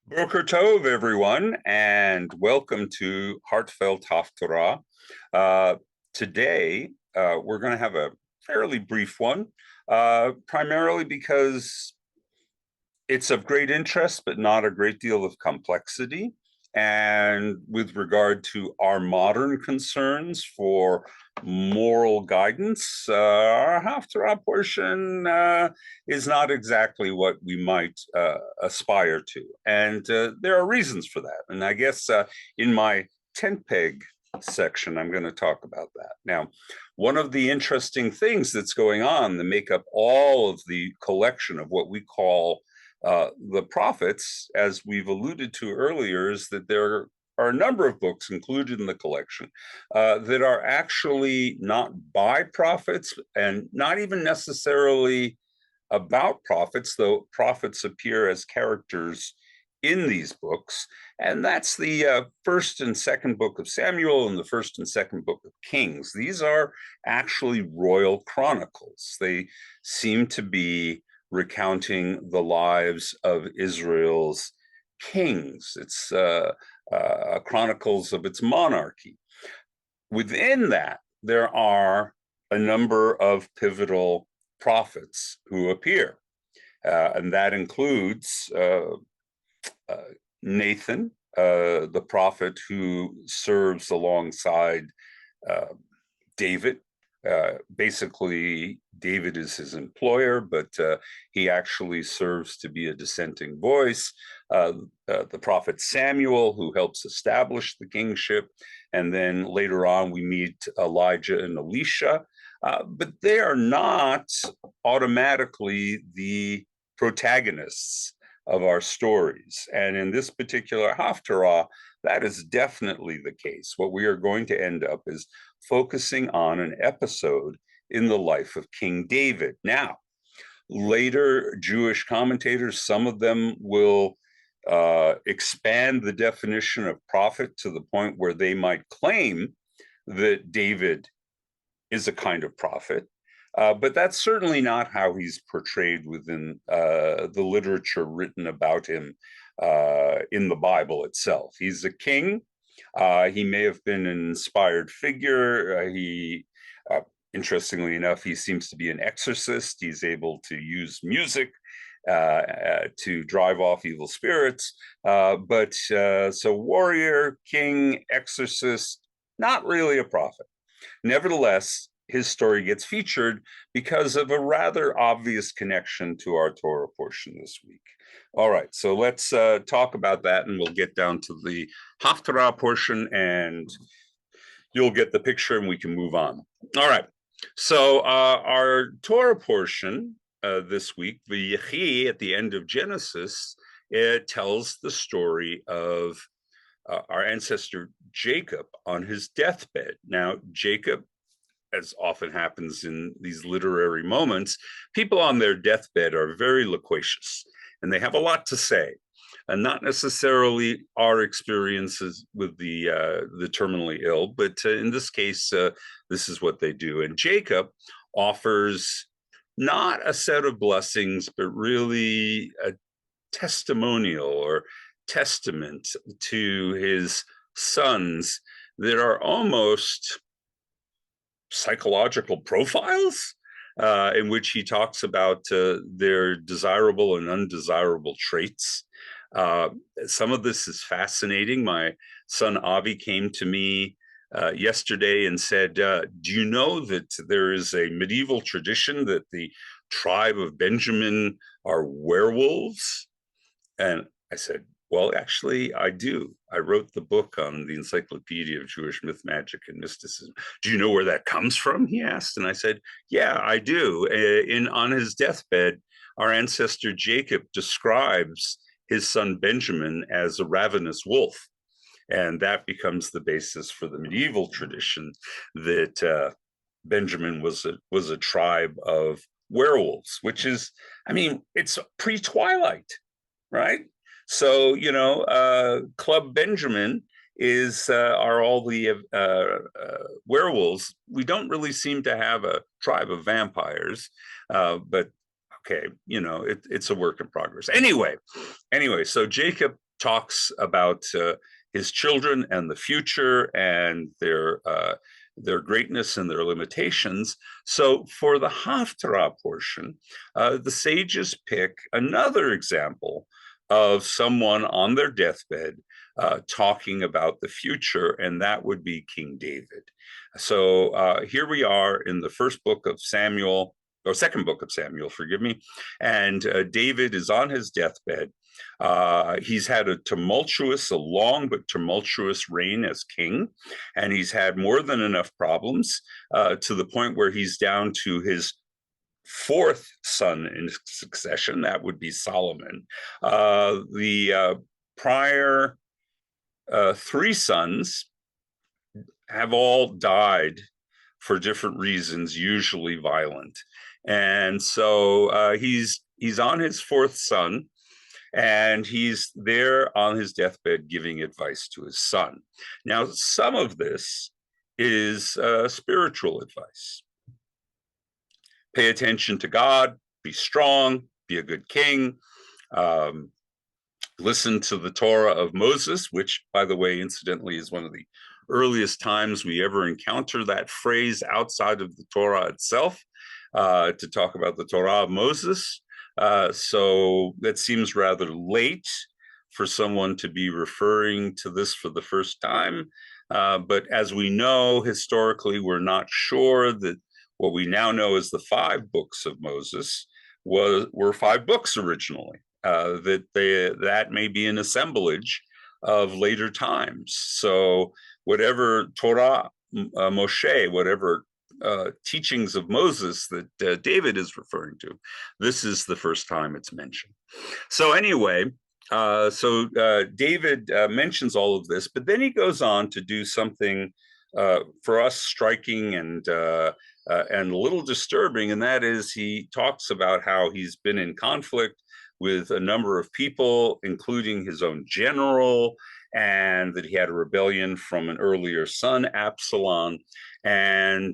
Boker Tov, everyone, and welcome to Heartfelt Haftarah. Uh, Today, we're going to have a fairly brief one, primarily because it's of great interest, but not a great deal of complexity. And with regard to our modern concerns for moral guidance, our Haftarah portion is not exactly what we might aspire to. And there are reasons for that. And I guess in my tent peg section, I'm going to talk about that. Now, one of the interesting things that's going on that make up all of the collection of what we call the prophets, as we've alluded to earlier, is that there are a number of books included in the collection that are actually not by prophets and not even necessarily about prophets, though prophets appear as characters in these books. And that's the first and second book of Samuel and the first and second book of Kings. These are actually royal chronicles. They seem to be recounting the lives of Israel's kings. It's chronicles of its monarchy. Within that, there are a number of pivotal prophets who appear, and that includes Nathan, the prophet who serves alongside David. Basically, David is his employer, but he actually serves to be a dissenting voice. The prophet Samuel, who helps establish the kingship. And then later on, we meet Elijah and Elisha. But they are not automatically the protagonists of our stories. And in this particular Haftarah, that is definitely the case. What we are going to end up is focusing on an episode in the life of King David. Now, later Jewish commentators, some of them will expand the definition of prophet to the point where they might claim that David is a kind of prophet. But that's certainly not how he's portrayed within the literature written about him in the Bible itself. He's a king. He may have been an inspired figure. Interestingly enough, he seems to be an exorcist. He's able to use music to drive off evil spirits. So warrior, king, exorcist, not really a prophet. Nevertheless, his story gets featured because of a rather obvious connection to our Torah portion this week. All right, so let's talk about that, and we'll get down to the Haftarah portion, and you'll get the picture, and we can move on. All right, so our Torah portion this week, Vayechi, at the end of Genesis, it tells the story of our ancestor Jacob on his deathbed. Now, Jacob, as often happens in these literary moments, people on their deathbed are very loquacious and they have a lot to say, and not necessarily our experiences with the terminally ill, but in this case, this is what they do. And Jacob offers not a set of blessings, but really a testimonial or testament to his sons that are almost psychological profiles in which he talks about their desirable and undesirable traits. Some of this is fascinating. My son Avi came to me yesterday and said, do you know that there is a medieval tradition that the tribe of Benjamin are werewolves? And I said, well, actually, I do. I wrote the book on the Encyclopedia of Jewish Myth, Magic, and Mysticism. Do you know where that comes from? He asked. And I said, yeah, I do. On his deathbed, our ancestor Jacob describes his son Benjamin as a ravenous wolf. And that becomes the basis for the medieval tradition that Benjamin was a tribe of werewolves, which is, I mean, it's pre-Twilight, right? So, Club Benjamin are all the werewolves. We don't really seem to have a tribe of vampires, but okay, it's a work in progress. Anyway, so Jacob talks about his children and the future and their greatness and their limitations. So for the Haftarah portion, the sages pick another example of someone on their deathbed talking about the future, and that would be King David. So here we are in the first book of Samuel, or second book of Samuel, forgive me, and David is on his deathbed. He's had a long but tumultuous reign as king, and he's had more than enough problems to the point where he's down to his fourth son in succession. That would be Solomon. The prior three sons have all died for different reasons, usually violent. And so he's on his fourth son, and he's there on his deathbed giving advice to his son. Now, some of this is spiritual advice. Pay attention to God, be strong, be a good king, listen to the Torah of Moses, which, by the way, incidentally, is one of the earliest times we ever encounter that phrase outside of the Torah itself, to talk about the Torah of Moses. So that seems rather late for someone to be referring to this for the first time. But as we know, historically, we're not sure that what we now know as the 5 books of Moses were 5 books originally, that may be an assemblage of later times. So whatever Torah, Moshe, whatever teachings of Moses that David is referring to, this is the first time it's mentioned. So anyway, David mentions all of this, but then he goes on to do something for us striking and a little disturbing, and that is he talks about how he's been in conflict with a number of people, including his own general, and that he had a rebellion from an earlier son, Absalom. And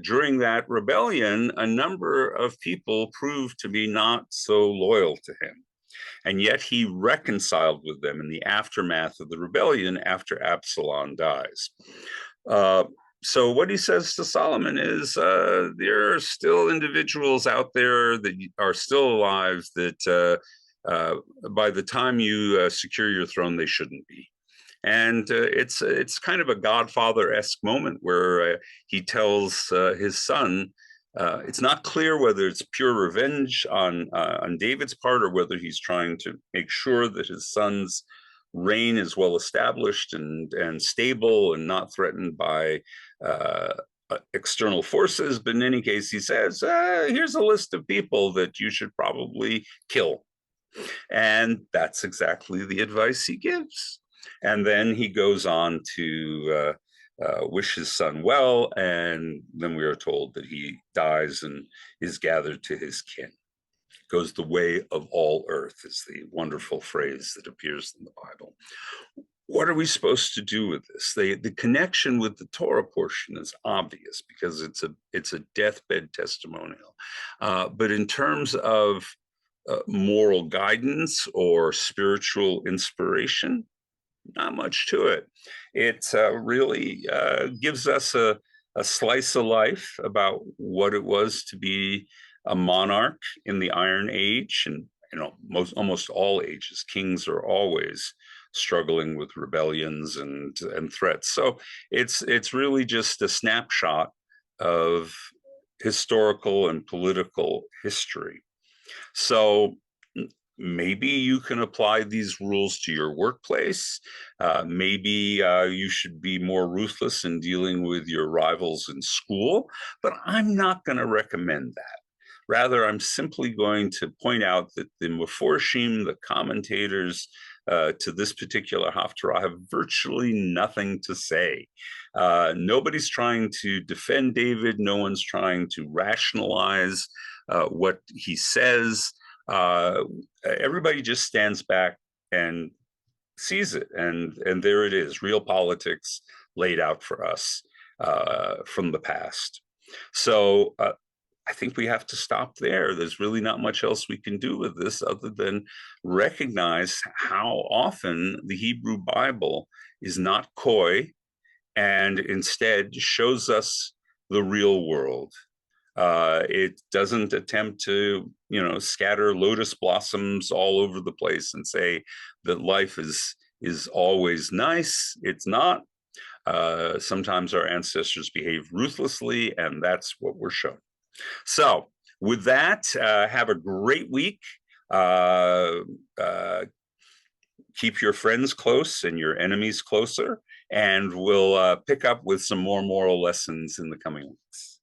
during that rebellion, a number of people proved to be not so loyal to him. And yet he reconciled with them in the aftermath of the rebellion after Absalom dies. So what he says to Solomon is there are still individuals out there that are still alive that by the time you secure your throne, they shouldn't be. And it's kind of a Godfather-esque moment where he tells his son, it's not clear whether it's pure revenge on David's part or whether he's trying to make sure that his son's reign is well established and stable and not threatened by external forces. But in any case, he says, here's a list of people that you should probably kill. And that's exactly the advice he gives. And then he goes on to wish his son well, and then we are told that he dies and is gathered to his kin. Goes the way of all earth is the wonderful phrase that appears in the Bible. What are we supposed to do with this? The connection with the Torah portion is obvious because it's a deathbed testimonial. But in terms of moral guidance or spiritual inspiration, not much to it. It really gives us a slice of life about what it was to be a monarch in the Iron Age, and almost all ages. Kings are always struggling with rebellions and threats. So it's really just a snapshot of historical and political history. So maybe you can apply these rules to your workplace. Maybe you should be more ruthless in dealing with your rivals in school, but I'm not going to recommend that. Rather, I'm simply going to point out that the Meforshim, the commentators to this particular Haftarah, have virtually nothing to say. Nobody's trying to defend David. No one's trying to rationalize what he says. Everybody just stands back and sees it, and there it is, real politics laid out for us from the past. So I think we have to stop there. There's really not much else we can do with this other than recognize how often the Hebrew Bible is not coy and instead shows us the real world. It doesn't attempt to, scatter lotus blossoms all over the place and say that life is always nice. It's not. Sometimes our ancestors behaved ruthlessly, and that's what we're shown. So, with that, have a great week. Uh, uh, Keep your friends close and your enemies closer, and we'll pick up with some more moral lessons in the coming weeks.